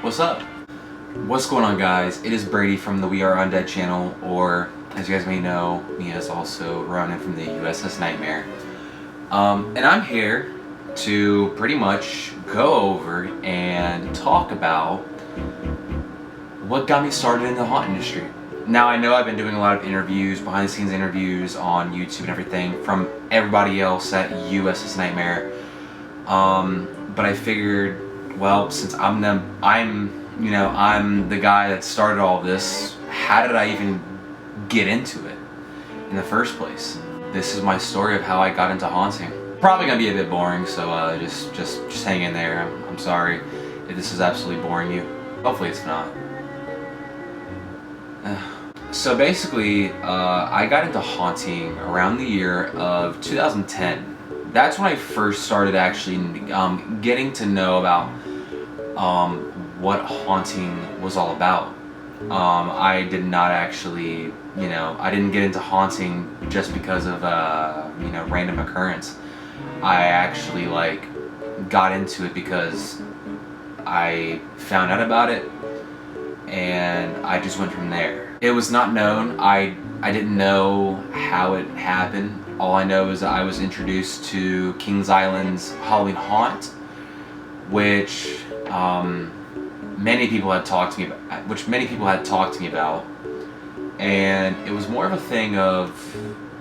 What's up? What's going on, guys? It is Brady from the We Are Undead channel, or as you guys may know, me as also Ronan from the USS Nightmare. And I'm here to pretty much go over and talk about what got me started in the haunt industry. Now, I know I've been doing a lot of interviews, behind the scenes interviews on YouTube and everything from everybody else at USS Nightmare. But I figured, well, since I'm the guy that started all this, how did I even get into it in the first place? This is my story of how I got into haunting. Probably gonna be a bit boring, so just hang in there. I'm sorry if this is absolutely boring you. Hopefully it's not. So basically, I got into haunting around the year of 2010. That's when I first started actually getting to know about what haunting was all about. I did not actually, I didn't get into haunting just because of random occurrence. I actually got into it because I found out about it, and I just went from there. It was not known. I didn't know how it happened. All I know is that I was introduced to Kings Island's Halloween Haunt, which many people had talked to me about, and it was more of a thing of,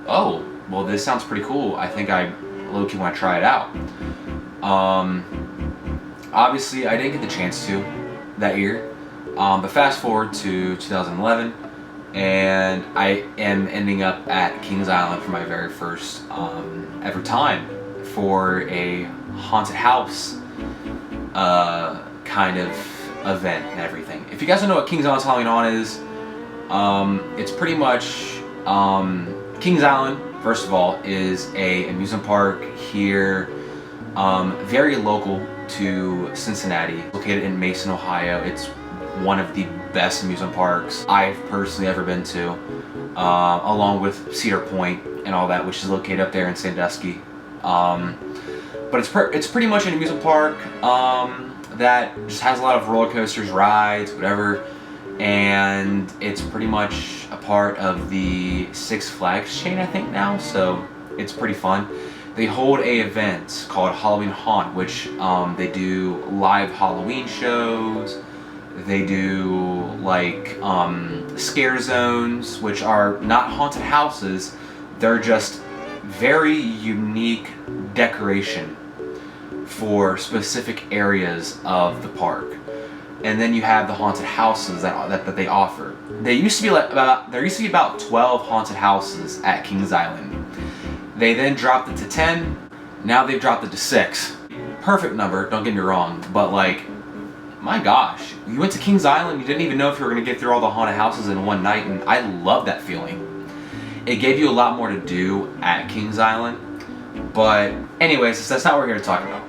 oh, well, this sounds pretty cool. I think I low-key want to try it out. Obviously, I didn't get the chance to that year, but fast forward to 2011, and I am ending up at Kings Island for my very first ever time for a haunted house kind of event and everything. If you guys don't know what Kings Island's Halloween Haunt is, it's pretty much Kings Island, first of all, is a amusement park here, very local to Cincinnati, located in Mason, Ohio. It's one of the best amusement parks I've personally ever been to, along with Cedar Point and all that, which is located up there in Sandusky. But it's pretty much an amusement park that just has a lot of roller coasters, rides, whatever, and it's pretty much a part of the Six Flags chain, I think, now, so it's pretty fun. They hold a event called Halloween Haunt, which they do live Halloween shows. They do scare zones, which are not haunted houses. They're just very unique decoration for specific areas of the park. And then you have the haunted houses that they offer. There used to be about 12 haunted houses at Kings Island. They then dropped it to 10. Now they've dropped it to 6. Perfect number, don't get me wrong, but my gosh, you went to Kings Island, you didn't even know if you were going to get through all the haunted houses in one night, and I love that feeling. It gave you a lot more to do at Kings Island, but anyways, that's not what we're here to talk about.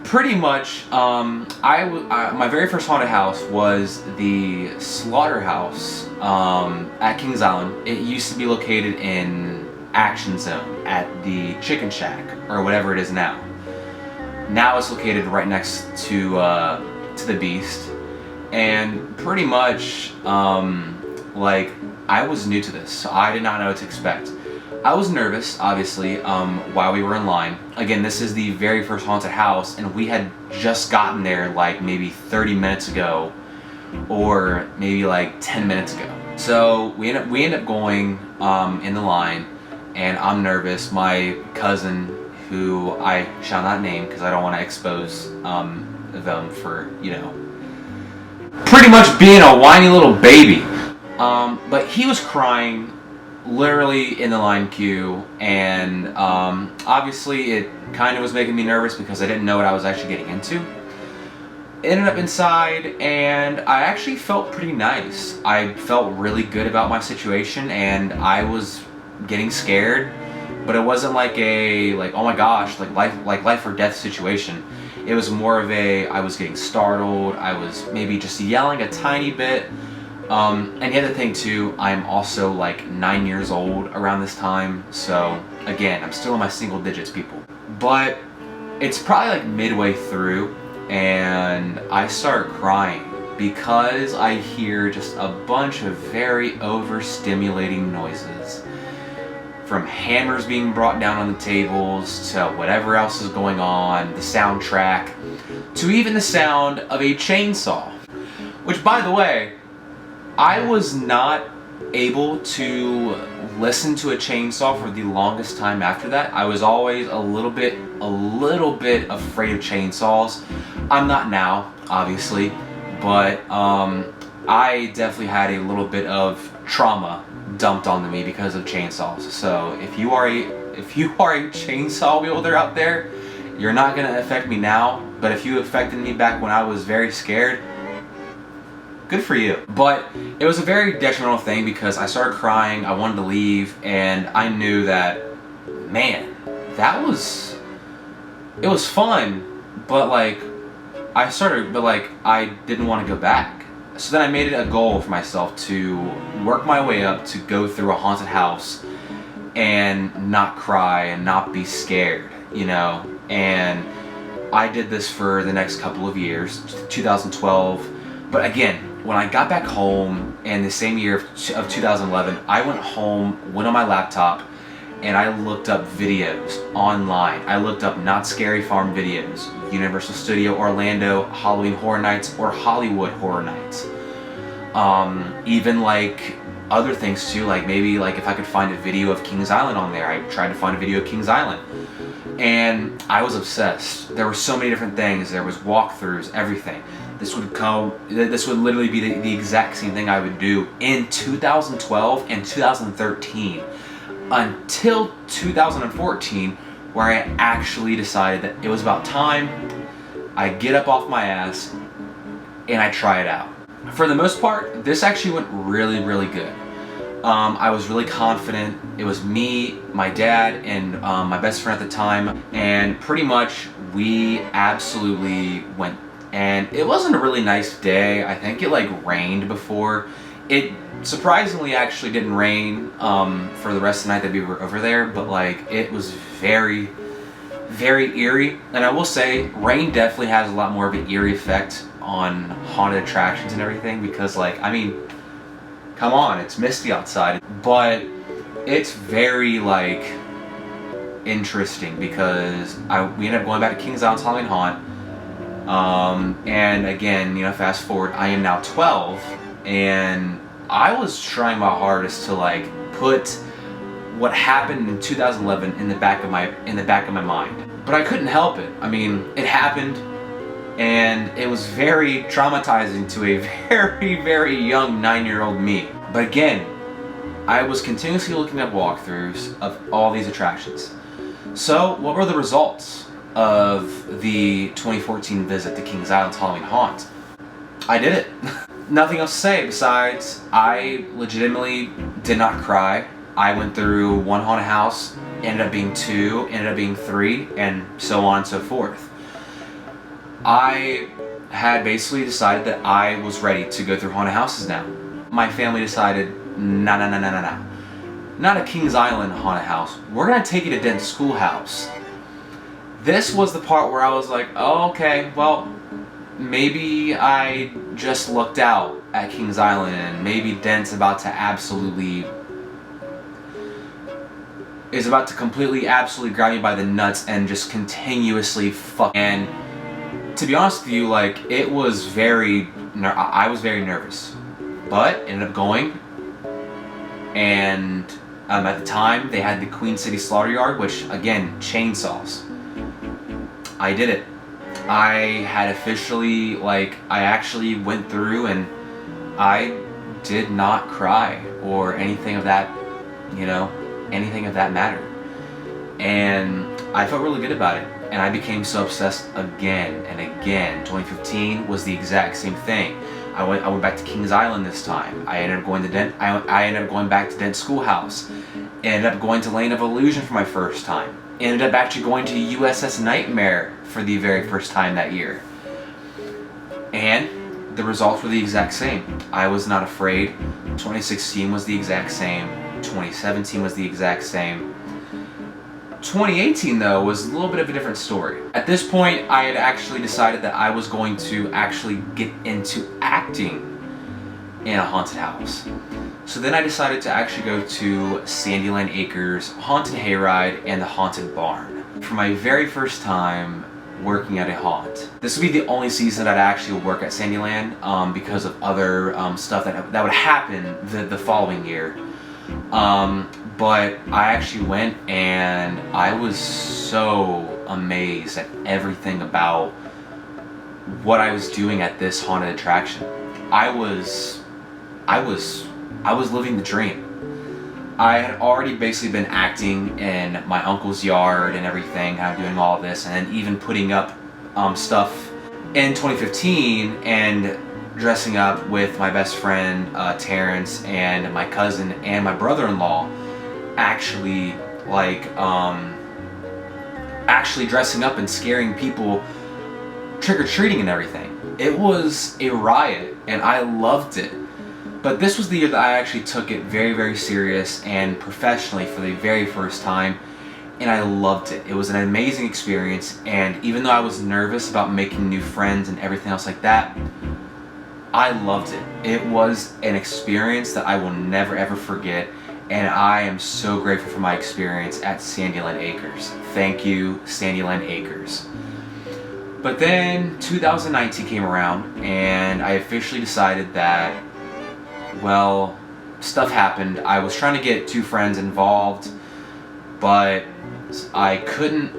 Pretty much, my very first haunted house was the Slaughterhouse at Kings Island. It used to be located in Action Zone at the Chicken Shack, or whatever it is now. Now it's located right next to the Beast, and pretty much I was new to this, so I did not know what to expect. I was nervous, obviously, while we were in line. Again, this is the very first haunted house, and we had just gotten there maybe 30 minutes ago, or maybe 10 minutes ago. So we end up going in the line, and I'm nervous. My cousin, who I shall not name because I don't want to expose them for, pretty much being a whiny little baby. But he was crying literally in the line queue, and obviously it kind of was making me nervous because I didn't know what I was actually getting into. Ended up inside, and I actually felt pretty nice. I felt really good about my situation, and I was getting scared, but it wasn't oh my gosh, life or death situation. It was more of I was getting startled, I was maybe just yelling a tiny bit. And the other thing too, I'm also 9 years old around this time, so again, I'm still in my single digits, people. But it's probably midway through, and I start crying because I hear just a bunch of very overstimulating noises. From hammers being brought down on the tables, to whatever else is going on, the soundtrack, to even the sound of a chainsaw. Which, by the way, I was not able to listen to a chainsaw for the longest time after that. I was always a little bit afraid of chainsaws. I'm not now, obviously, but I definitely had a little bit of trauma dumped onto me because of chainsaws. So if you are a chainsaw wielder out there, you're not gonna affect me now, but if you affected me back when I was very scared, good for you. But it was a very detrimental thing because I started crying, I wanted to leave, and I knew that, man, it was fun, but I didn't want to go back. So then I made it a goal for myself to work my way up to go through a haunted house and not cry and not be scared, you know? And I did this for the next couple of years, 2012. But again, when I got back home in the same year of 2011, I went home, went on my laptop, and I looked up videos online. I looked up Not Scary Farm videos, Universal Studio Orlando Halloween Horror Nights, or Hollywood Horror Nights. Even other things too, maybe if I could find a video of Kings Island on there. I tried to find a video of Kings Island. And I was obsessed. There were so many different things. There was walkthroughs, everything. This would literally be the exact same thing I would do in 2012 and 2013 until 2014, where I actually decided that it was about time I get up off my ass and I try it out. For the most part, this actually went really, really good. I was really confident. It was me, my dad, and my best friend at the time, and pretty much we absolutely went. And it wasn't a really nice day. I think it rained before. It surprisingly actually didn't rain for the rest of the night that we were over there, but it was very, very eerie. And I will say, rain definitely has a lot more of an eerie effect on haunted attractions and everything, because I mean, come on, it's misty outside. But it's very interesting because we ended up going back to Kings Island's Halloween Haunt. And again, fast forward, I am now 12, and I was trying my hardest to put what happened in 2011 in the back of my mind. But I couldn't help it. I mean, it happened, and it was very traumatizing to a very, very young 9-year-old me. But again, I was continuously looking at walkthroughs of all these attractions. So, what were the results of the 2014 visit to Kings Island's Halloween Haunt? I did it. Nothing else to say besides I legitimately did not cry. I went through one haunted house, ended up being 2, ended up being 3, and so on and so forth. I had basically decided that I was ready to go through haunted houses now. My family decided, no. Not a Kings Island haunted house. We're gonna take you to Dent Schoolhouse. This was the part where I was like, oh, okay, well, maybe I just looked out at Kings Island, and maybe Dent's about to completely, absolutely grab me by the nuts and just continuously fuck. And to be honest with you, it was I was very nervous, but ended up going. And at the time, they had the Queen City Slaughter Yard, which again, chainsaws. I did it. I had officially, I actually went through, and I did not cry or anything of that, anything of that matter. And I felt really good about it. And I became so obsessed again and again. 2015 was the exact same thing. I went back to Kings Island this time. I ended up going to Dent. I ended up going back to Dent Schoolhouse. Ended up going to Lane of Illusion for my first time. Ended up actually going to USS Nightmare for the very first time that year. And the results were the exact same. I was not afraid. 2016 was the exact same. 2017 was the exact same. 2018 though was a little bit of a different story. At this point, I had actually decided that I was going to actually get into acting in a haunted house. So then I decided to actually go to Sandyland Acres, Haunted Hayride, and the Haunted Barn for my very first time working at a haunt. This would be the only season that I'd actually work at Sandyland because of other stuff that would happen the following year. But I actually went and I was so amazed at everything about what I was doing at this haunted attraction. I was living the dream. I had already basically been acting in my uncle's yard and everything, kind of doing all of this, and then even putting up stuff in 2015 and dressing up with my best friend Terrence and my cousin and my brother-in-law, actually dressing up and scaring people trick-or-treating and everything. It was a riot and I loved it. But this was the year that I actually took it very, very serious and professionally for the very first time, and I loved it. It was an amazing experience, and even though I was nervous about making new friends and everything else like that, I loved it. It was an experience that I will never ever forget, and I am so grateful for my experience at Sandyland Acres. Thank you, Sandyland Acres. But then 2019 came around, and I officially decided that, well, stuff happened. I was trying to get two friends involved, but I couldn't,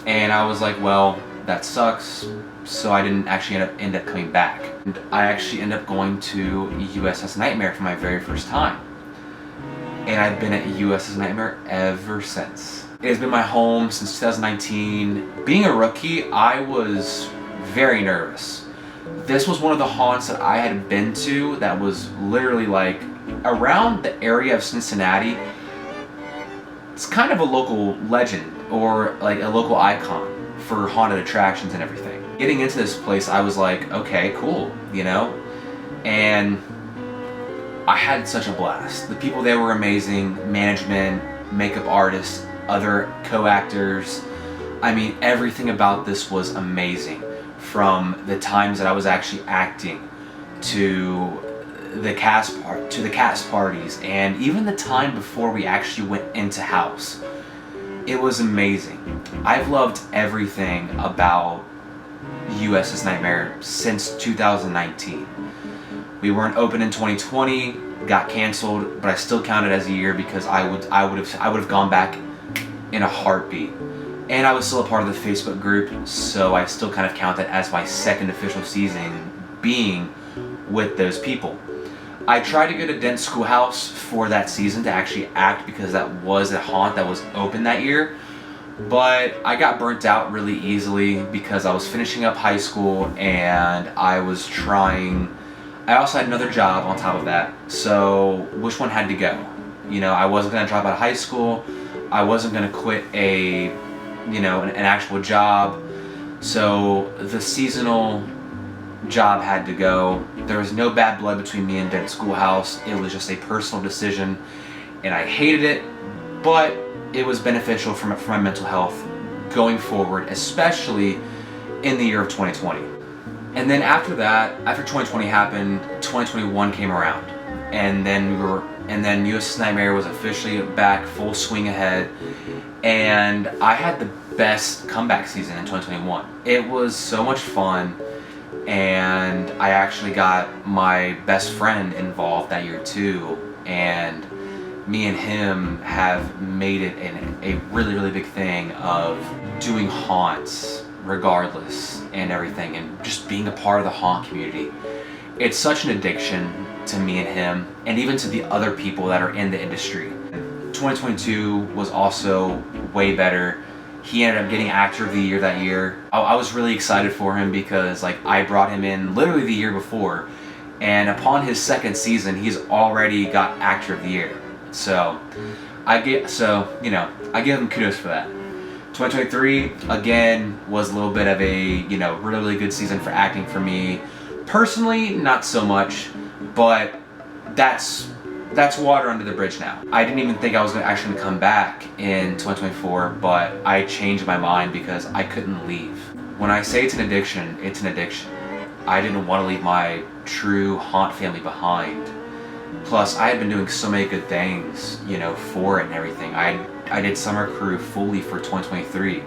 and I was like, well, that sucks. So I didn't actually end up coming back. And I actually ended up going to USS Nightmare for my very first time. And I've been at USS Nightmare ever since. It has been my home since 2019. Being a rookie, I was very nervous. This was one of the haunts that I had been to that was literally like around the area of Cincinnati. It's kind of a local legend or like a local icon for haunted attractions and everything. Getting into this place, I was like, okay, cool, you know? And I had such a blast. The people there were amazing, management, makeup artists, other co-actors. I mean, everything about this was amazing. From the times that I was actually acting to the cast parties, and even the time before we actually went into house. It was amazing. I've loved everything about USS Nightmare since 2019. We weren't open in 2020, got canceled, but I still count it as a year because I would have gone back in a heartbeat. And I was still a part of the Facebook group, so I still kind of count that as my second official season being with those people. I tried to go to Dent Schoolhouse for that season to actually act because that was a haunt that was open that year, but I got burnt out really easily because I was finishing up high school and I also had another job on top of that, so which one had to go? You know, I wasn't going to drop out of high school, I wasn't going to quit an actual job, so the seasonal job had to go. There was no bad blood between me and Dent Schoolhouse. It was just a personal decision, and I hated it, but it was beneficial for my mental health going forward, especially in the year of 2020. And then after 2020 happened, 2021 came around, and then USS Nightmare was officially back full swing ahead, and I had the best comeback season in 2021. It was so much fun, and I actually got my best friend involved that year too, and me and him have made it a really, really big thing of doing haunts regardless and everything, and just being a part of the haunt community. It's such an addiction to me and him, and even to the other people that are in the industry. 2022 was also way better. He ended up getting Actor of the Year that year. I was really excited for him because I brought him in literally the year before, and upon his second season, he's already got Actor of the Year. So I give him kudos for that. 2023 again was a little bit of a really, really good season for acting for me. Personally, not so much, but that's that's water under the bridge now. I didn't even think I was actually come back in 2024, but I changed my mind because I couldn't leave. When I say it's an addiction, it's an addiction. I didn't want to leave my true haunt family behind. Plus, I had been doing so many good things, you know, for it and everything. I did summer crew fully for 2023,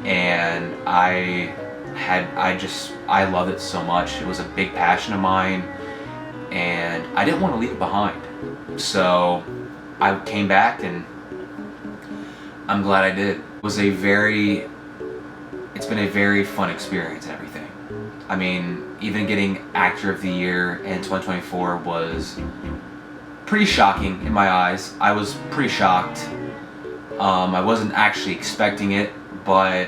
and I loved it so much. It was a big passion of mine, and I didn't want to leave it behind. So I came back, and I'm glad I did. It's been a very fun experience and everything. I mean, even getting Actor of the Year in 2024 was pretty shocking in my eyes. I was pretty shocked. I wasn't actually expecting it, but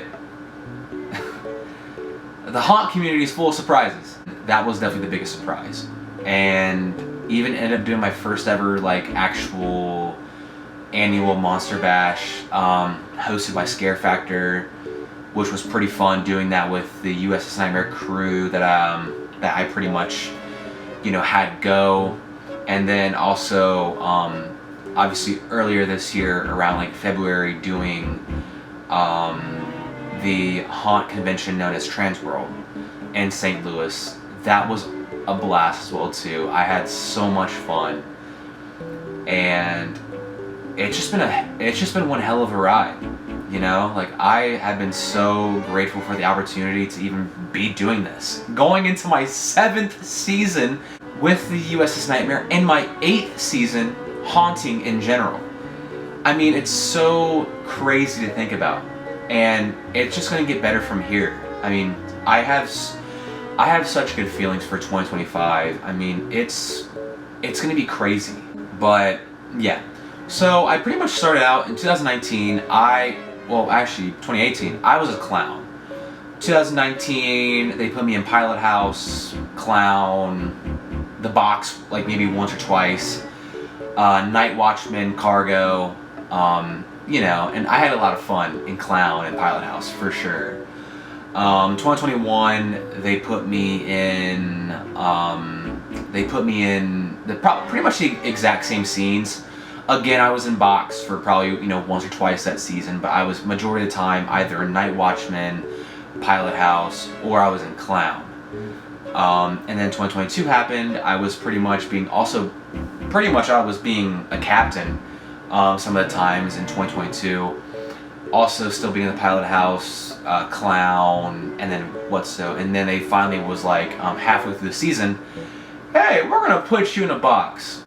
the haunt community is full of surprises. That was definitely the biggest surprise. And even ended up doing my first ever like actual annual Monster Bash, hosted by Scare Factor, which was pretty fun, doing that with the USS Nightmare crew that I pretty much, you know, had go. And then also, obviously earlier this year, around like February, doing the haunt convention known as Transworld in St. Louis. That was a blast as well too. I had so much fun, and it's just been one hell of a ride. You know, like I have been so grateful for the opportunity to even be doing this. Going into my 7th season with the USS Nightmare and my 8th season haunting in general. I mean, it's so crazy to think about, and it's just gonna get better from here. I mean, I have such good feelings for 2025. I mean, it's gonna be crazy, but yeah. So I pretty much started out in 2019. Actually 2018, I was a clown. 2019, they put me in Pilot House, Clown, The Box, like maybe once or twice, Night Watchman, Cargo, you know, and I had a lot of fun in Clown and Pilot House for sure. 2021, they put me in pretty much the exact same scenes. Again, I was in Box for probably, you know, once or twice that season, but I was majority of the time either in Night Watchman, Pilot House, or I was in Clown. And then 2022 happened. I was I was being a captain some of the times in 2022. Also still being in the Pilot House, Clown, and then and then they finally was like, halfway through the season, hey, we're gonna put you in a box.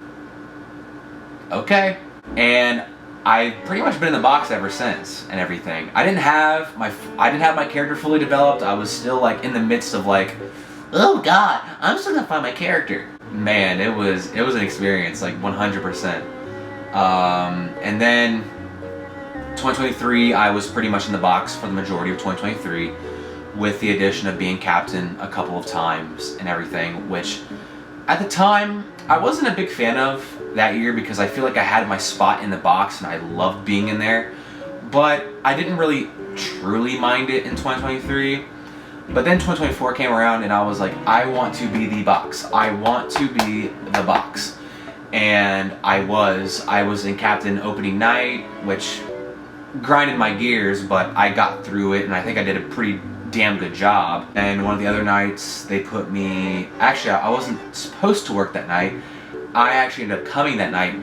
Okay. And I've pretty much been in the box ever since and everything. I didn't have my character fully developed. I was still like in the midst of like, oh god, I'm still gonna find my character. Man, it was an experience, like 100%. And then 2023, I was pretty much in the box for the majority of 2023, with the addition of being captain a couple of times and everything, which at the time I wasn't a big fan of that year because I feel like I had my spot in the box and I loved being in there, but I didn't really truly mind it in 2023. But then 2024 came around and I was like, I want to be the box. I want to be the box. And I was in captain opening night, which grinded my gears, but I got through it and I think I did a pretty damn good job. And one of the other nights they put me, actually I wasn't supposed to work that night. I actually ended up coming that night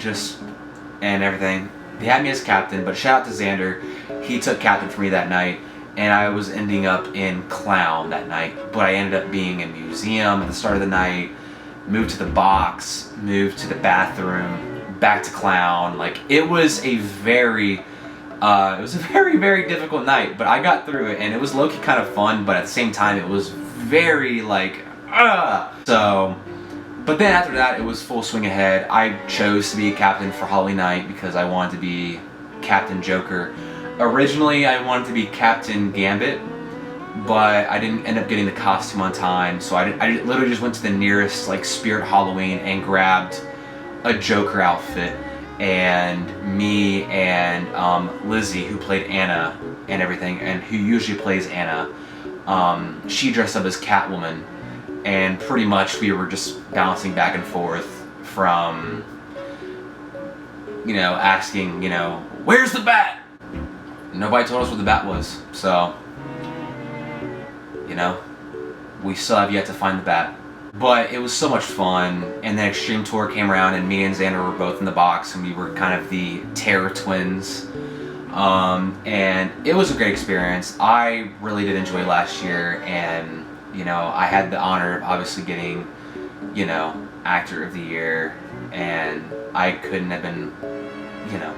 and everything. They had me as captain, but shout out to Xander. He took captain for me that night, and I was ending up in Clown that night, but I ended up being in Museum at the start of the night, moved to the box, moved to the bathroom, back to Clown. Like, it was a very, very difficult night, but I got through it, and it was low-key kind of fun, but at the same time, it was very, like, But then after that, it was full swing ahead. I chose to be a captain for Halloween night because I wanted to be Captain Joker. Originally, I wanted to be Captain Gambit, but I didn't end up getting the costume on time, so I literally just went to the nearest like Spirit Halloween and grabbed a Joker outfit. And me and Lizzie, who played Anna and everything, and who usually plays Anna, she dressed up as Catwoman. And pretty much we were just bouncing back and forth from you know, asking, you know, where's the bat? Nobody told us where the bat was, so, you know, we still have yet to find the bat. But it was so much fun, and then Extreme Tour came around, and me and Xander were both in the box, and we were kind of the Terror Twins. And it was a great experience. I really did enjoy last year, and, you know, I had the honor of obviously getting, you know, Actor of the Year, and I couldn't have been, you know,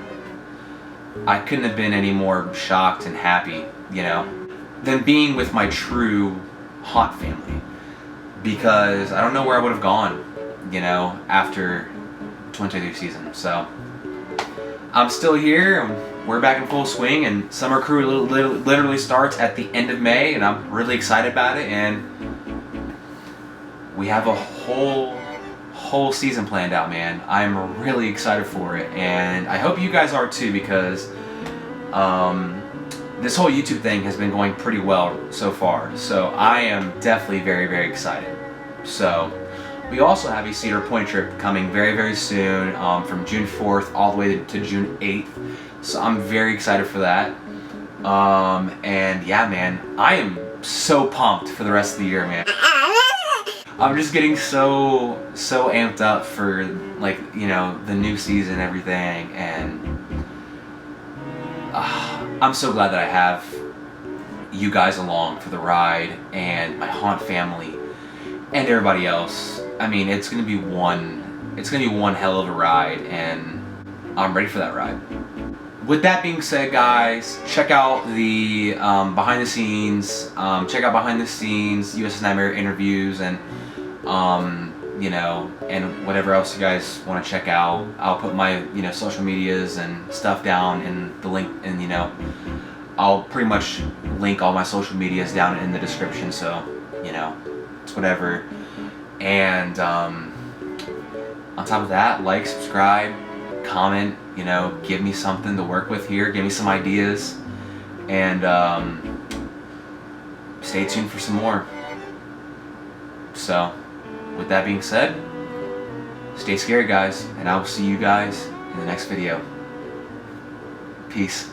I couldn't have been any more shocked and happy, you know, than being with my true Haunt family. Because I don't know where I would have gone, you know, after 2023 season. So I'm still here, and we're back in full swing, and Summer Crew literally starts at the end of May, and I'm really excited about it. And we have a whole season planned out, man. I'm really excited for it, and I hope you guys are too, because this whole YouTube thing has been going pretty well so far, so I am definitely very, very excited. So we also have a Cedar Point trip coming very, very soon, from June 4th all the way to June 8th, so I'm very excited for that. And yeah, man, I am so pumped for the rest of the year, man. I'm just getting so amped up for, like, you know, the new season and everything, and I'm so glad that I have you guys along for the ride, and my Haunt family, and everybody else. I mean, it's gonna be one hell of a ride, and I'm ready for that ride. With that being said, guys, check out the behind the scenes. Check out behind the scenes USS Nightmare interviews, and you know, and whatever else you guys want to check out. I'll put my, you know, social medias and stuff down in the link, and, you know, I'll pretty much link all my social medias down in the description, so, you know, it's whatever. And on top of that, like, subscribe, comment, you know, give me something to work with here, give me some ideas, and stay tuned for some more. So, with that being said, stay scary, guys, and I will see you guys in the next video. Peace.